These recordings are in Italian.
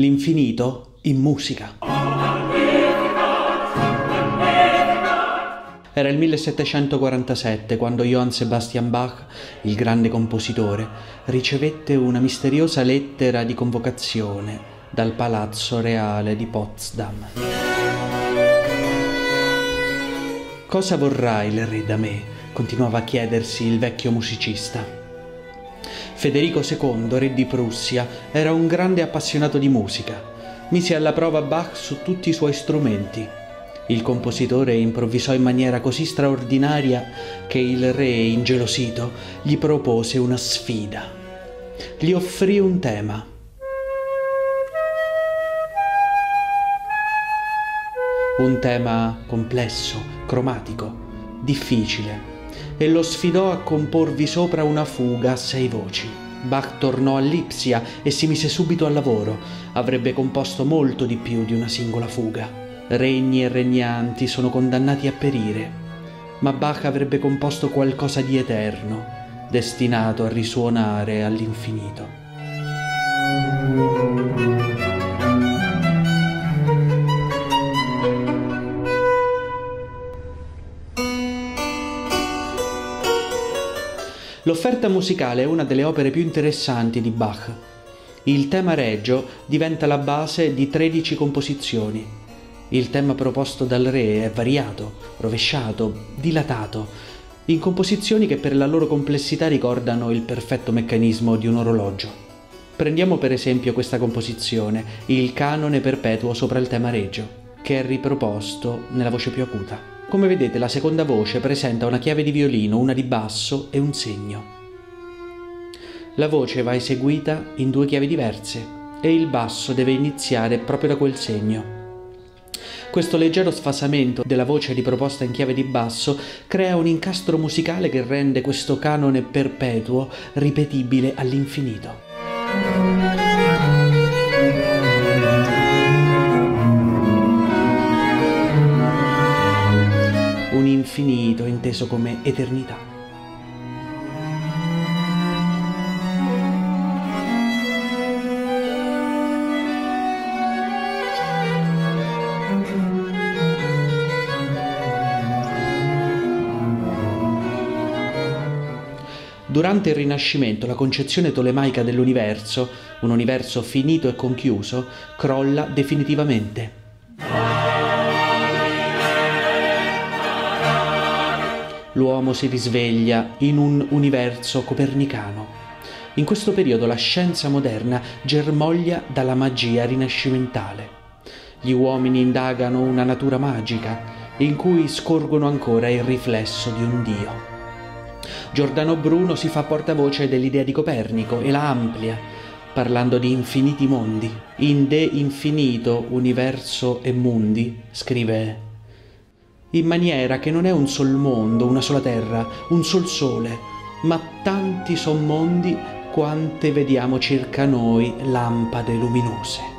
L'infinito in musica. Era il 1747 quando Johann Sebastian Bach, il grande compositore, ricevette una misteriosa lettera di convocazione dal Palazzo Reale di Potsdam. Cosa vorrà il re da me? Continuava a chiedersi il vecchio musicista. Federico II, re di Prussia, era un grande appassionato di musica. Mise alla prova Bach su tutti i suoi strumenti. Il compositore improvvisò in maniera così straordinaria che il re, ingelosito, gli propose una sfida. Gli offrì un tema. Un tema complesso, cromatico, difficile, e lo sfidò a comporvi sopra una fuga a 6 voci. Bach tornò a Lipsia e si mise subito al lavoro. Avrebbe composto molto di più di una singola fuga. Regni e regnanti sono condannati a perire, ma Bach avrebbe composto qualcosa di eterno, destinato a risuonare all'infinito. L'offerta musicale è una delle opere più interessanti di Bach. Il tema regio diventa la base di 13 composizioni. Il tema proposto dal re è variato, rovesciato, dilatato, in composizioni che per la loro complessità ricordano il perfetto meccanismo di un orologio. Prendiamo per esempio questa composizione, il canone perpetuo sopra il tema regio, che è riproposto nella voce più acuta. Come vedete, la seconda voce presenta una chiave di violino, una di basso e un segno. La voce va eseguita in 2 chiavi diverse e il basso deve iniziare proprio da quel segno. Questo leggero sfasamento della voce riproposta in chiave di basso crea un incastro musicale che rende questo canone perpetuo ripetibile all'infinito. Un infinito inteso come eternità. Durante il Rinascimento la concezione tolemaica dell'universo, un universo finito e conchiuso, crolla definitivamente. L'uomo si risveglia in un universo copernicano. In questo periodo la scienza moderna germoglia dalla magia rinascimentale. Gli uomini indagano una natura magica in cui scorgono ancora il riflesso di un Dio. Giordano Bruno si fa portavoce dell'idea di Copernico e la amplia, parlando di infiniti mondi. In De Infinito, Universo e Mundi, scrive: in maniera che non è un sol mondo, una sola terra, un sol sole, ma tanti son mondi quante vediamo circa noi lampade luminose.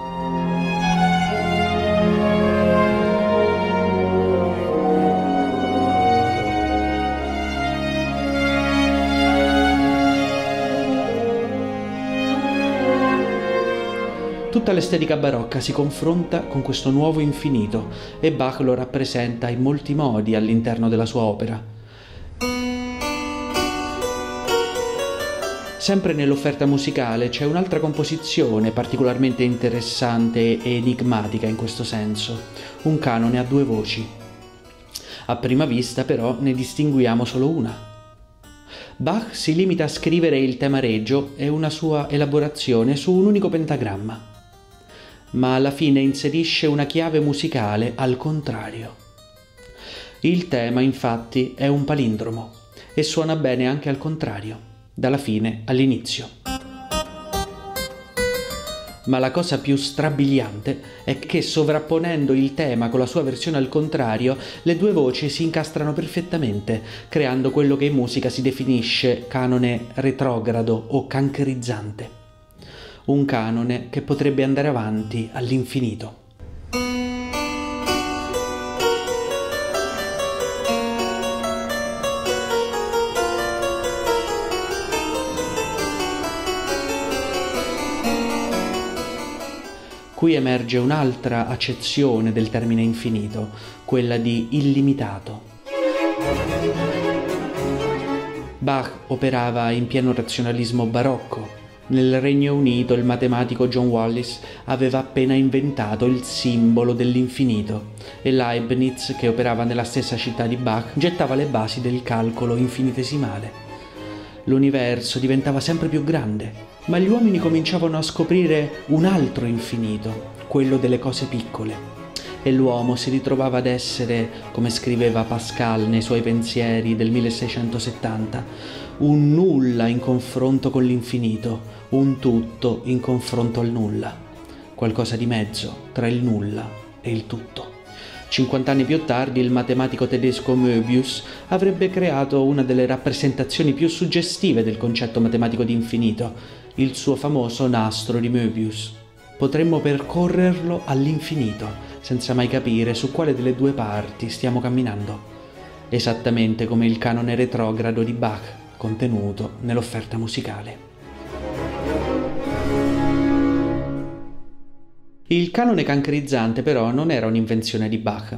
Tutta l'estetica barocca si confronta con questo nuovo infinito e Bach lo rappresenta in molti modi all'interno della sua opera. Sempre nell'offerta musicale c'è un'altra composizione particolarmente interessante e enigmatica in questo senso, un canone a 2 voci. A prima vista però ne distinguiamo solo una. Bach si limita a scrivere il tema regio e una sua elaborazione su un unico pentagramma, ma alla fine inserisce una chiave musicale al contrario. Il tema, infatti, è un palindromo e suona bene anche al contrario, dalla fine all'inizio. Ma la cosa più strabiliante è che, sovrapponendo il tema con la sua versione al contrario, le 2 voci si incastrano perfettamente, creando quello che in musica si definisce canone retrogrado o cancherizzante. Un canone che potrebbe andare avanti all'infinito. Qui emerge un'altra accezione del termine infinito, quella di illimitato. Bach operava in pieno razionalismo barocco. Nel Regno Unito il matematico John Wallis aveva appena inventato il simbolo dell'infinito e Leibniz, che operava nella stessa città di Bach, gettava le basi del calcolo infinitesimale. L'universo diventava sempre più grande, ma gli uomini cominciavano a scoprire un altro infinito, quello delle cose piccole. E l'uomo si ritrovava ad essere, come scriveva Pascal nei suoi pensieri del 1670, un nulla in confronto con l'infinito, un tutto in confronto al nulla, qualcosa di mezzo tra il nulla e il tutto. 50 anni più tardi il matematico tedesco Möbius avrebbe creato una delle rappresentazioni più suggestive del concetto matematico di infinito, il suo famoso nastro di Möbius. Potremmo percorrerlo all'infinito, senza mai capire su quale delle due parti stiamo camminando, esattamente come il canone retrogrado di Bach, contenuto nell'offerta musicale. Il canone cancerizzante però non era un'invenzione di Bach.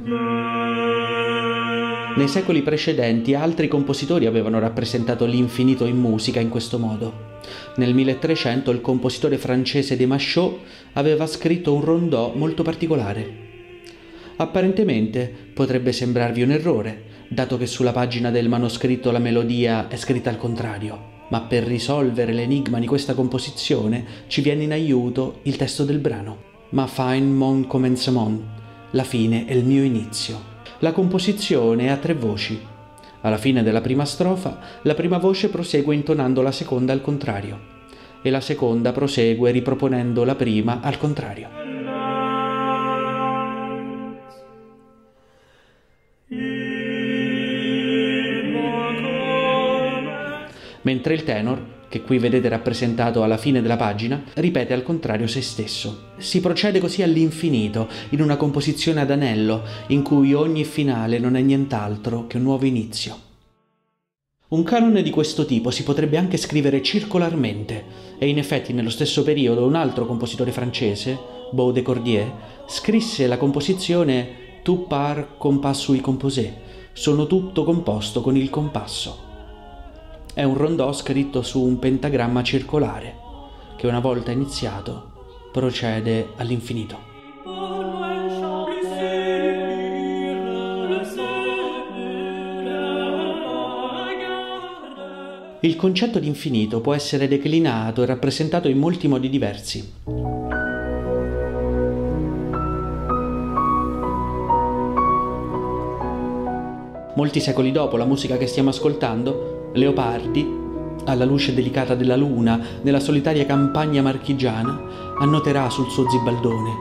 Nei secoli precedenti altri compositori avevano rappresentato l'infinito in musica in questo modo. Nel 1300 il compositore francese de Machaut aveva scritto un rondò molto particolare. Apparentemente potrebbe sembrarvi un errore, dato che sulla pagina del manoscritto la melodia è scritta al contrario, ma per risolvere l'enigma di questa composizione ci viene in aiuto il testo del brano. Ma fin mon commencement, la fine è il mio inizio. La composizione è a 3 voci. Alla fine della prima strofa, la prima voce prosegue intonando la seconda al contrario, e la seconda prosegue riproponendo la prima al contrario. Mentre il tenor, che qui vedete rappresentato alla fine della pagina, ripete al contrario se stesso. Si procede così all'infinito, in una composizione ad anello, in cui ogni finale non è nient'altro che un nuovo inizio. Un canone di questo tipo si potrebbe anche scrivere circolarmente, e in effetti nello stesso periodo un altro compositore francese, Beau de Cordier, scrisse la composizione Tu pars compas sui composé, sono tutto composto con il compasso. È un rondò scritto su un pentagramma circolare, che una volta iniziato procede all'infinito. Il concetto di infinito può essere declinato e rappresentato in molti modi diversi. Molti secoli dopo la musica che stiamo ascoltando, Leopardi, alla luce delicata della luna, nella solitaria campagna marchigiana, annoterà sul suo zibaldone: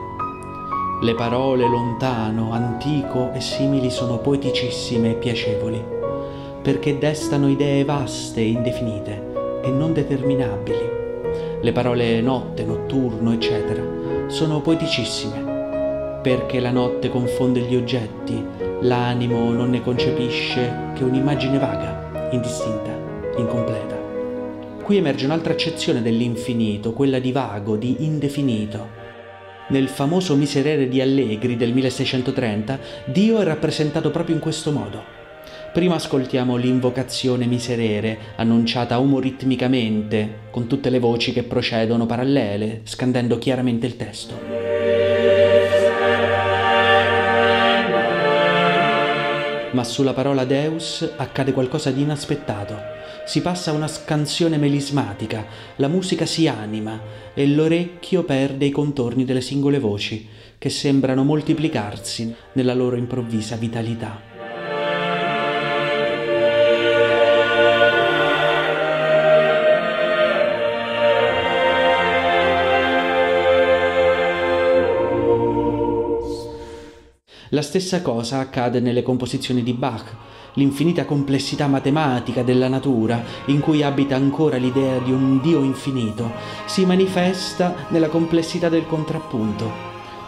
le parole lontano, antico e simili sono poeticissime e piacevoli, perché destano idee vaste e indefinite e non determinabili. Le parole notte, notturno, eccetera, sono poeticissime, perché la notte confonde gli oggetti, l'animo non ne concepisce che un'immagine vaga, indistinta, incompleta. Qui emerge un'altra accezione dell'infinito, quella di vago, di indefinito. Nel famoso Miserere di Allegri del 1630, Dio è rappresentato proprio in questo modo. Prima ascoltiamo l'invocazione Miserere, annunciata umoritmicamente, con tutte le voci che procedono parallele, scandendo chiaramente il testo. Ma sulla parola Deus accade qualcosa di inaspettato. Si passa a una scansione melismatica, la musica si anima e l'orecchio perde i contorni delle singole voci, che sembrano moltiplicarsi nella loro improvvisa vitalità. La stessa cosa accade nelle composizioni di Bach, l'infinita complessità matematica della natura, in cui abita ancora l'idea di un Dio infinito, si manifesta nella complessità del contrappunto.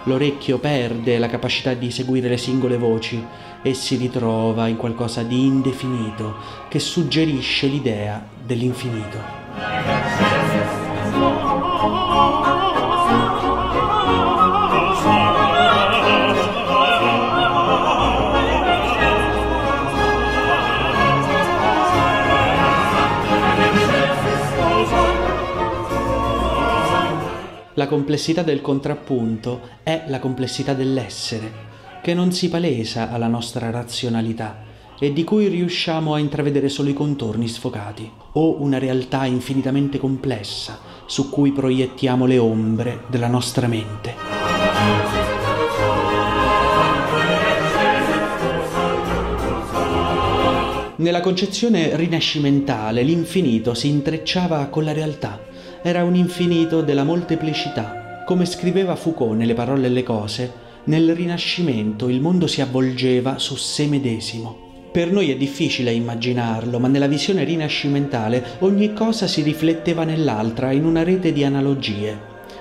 L'orecchio perde la capacità di seguire le singole voci e si ritrova in qualcosa di indefinito che suggerisce l'idea dell'infinito. La complessità del contrappunto è la complessità dell'essere, che non si palesa alla nostra razionalità e di cui riusciamo a intravedere solo i contorni sfocati, o una realtà infinitamente complessa su cui proiettiamo le ombre della nostra mente. Nella concezione rinascimentale l'infinito si intrecciava con la realtà, era un infinito della molteplicità. Come scriveva Foucault nelle Parole e le cose, nel Rinascimento il mondo si avvolgeva su sé medesimo. Per noi è difficile immaginarlo, ma nella visione rinascimentale ogni cosa si rifletteva nell'altra in una rete di analogie.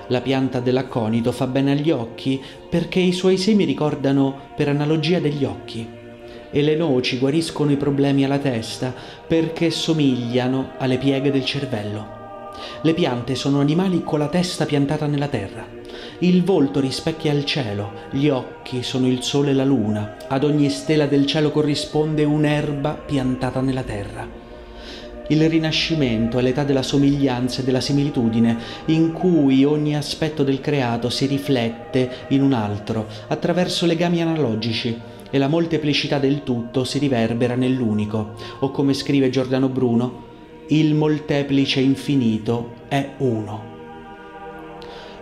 La pianta dell'acconito fa bene agli occhi perché i suoi semi ricordano per analogia degli occhi, e le noci guariscono i problemi alla testa perché somigliano alle pieghe del cervello. Le piante sono animali con la testa piantata nella terra. Il volto rispecchia il cielo, gli occhi sono il sole e la luna, ad ogni stella del cielo corrisponde un'erba piantata nella terra. Il Rinascimento è l'età della somiglianza e della similitudine, in cui ogni aspetto del creato si riflette in un altro, attraverso legami analogici, e la molteplicità del tutto si riverbera nell'unico, o come scrive Giordano Bruno, il molteplice infinito è uno.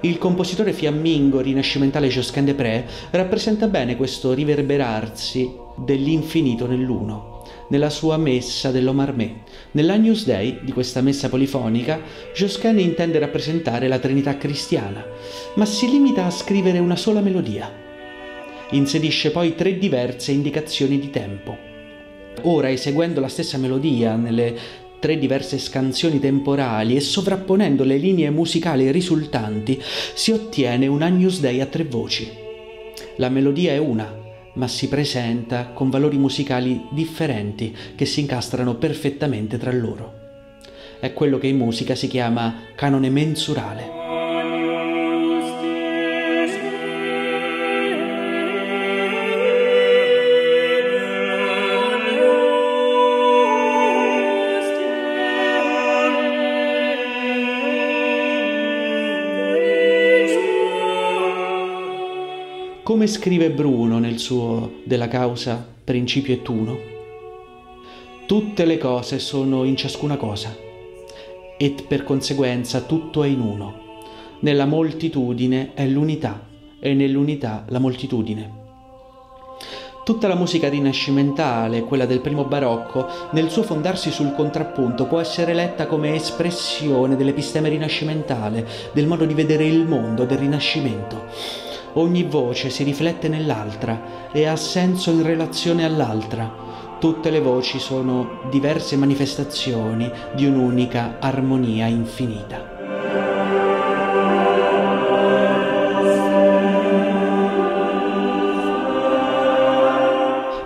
Il compositore fiammingo rinascimentale Josquin des Prez rappresenta bene questo riverberarsi dell'infinito nell'uno, nella sua messa dell'Omarmé. Nell'Agnus Dei, di questa messa polifonica, Josquin intende rappresentare la Trinità cristiana, ma si limita a scrivere una sola melodia. Inserisce poi 3 diverse indicazioni di tempo. Ora, eseguendo la stessa melodia nelle 3 diverse scansioni temporali e sovrapponendo le linee musicali risultanti, si ottiene un Agnus Dei a 3 voci. La melodia è una, ma si presenta con valori musicali differenti che si incastrano perfettamente tra loro. È quello che in musica si chiama canone mensurale. Come scrive Bruno nel suo Della causa principio et uno, tutte le cose sono in ciascuna cosa, et per conseguenza tutto è in uno. Nella moltitudine è l'unità, e nell'unità la moltitudine. Tutta la musica rinascimentale, quella del primo barocco, nel suo fondarsi sul contrappunto, può essere letta come espressione dell'episteme rinascimentale, del modo di vedere il mondo del Rinascimento. Ogni voce si riflette nell'altra e ha senso in relazione all'altra. Tutte le voci sono diverse manifestazioni di un'unica armonia infinita.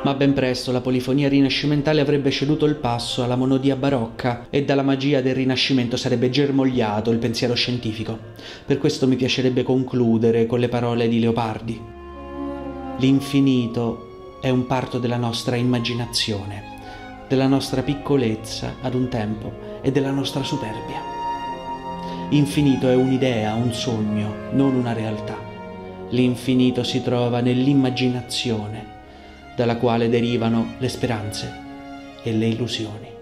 Ma ben presto la polifonia rinascimentale avrebbe ceduto il passo alla monodia barocca e dalla magia del Rinascimento sarebbe germogliato il pensiero scientifico. Per questo mi piacerebbe concludere con le parole di Leopardi. L'infinito è un parto della nostra immaginazione, della nostra piccolezza ad un tempo e della nostra superbia. Infinito è un'idea, un sogno, non una realtà. L'infinito si trova nell'immaginazione, dalla quale derivano le speranze e le illusioni.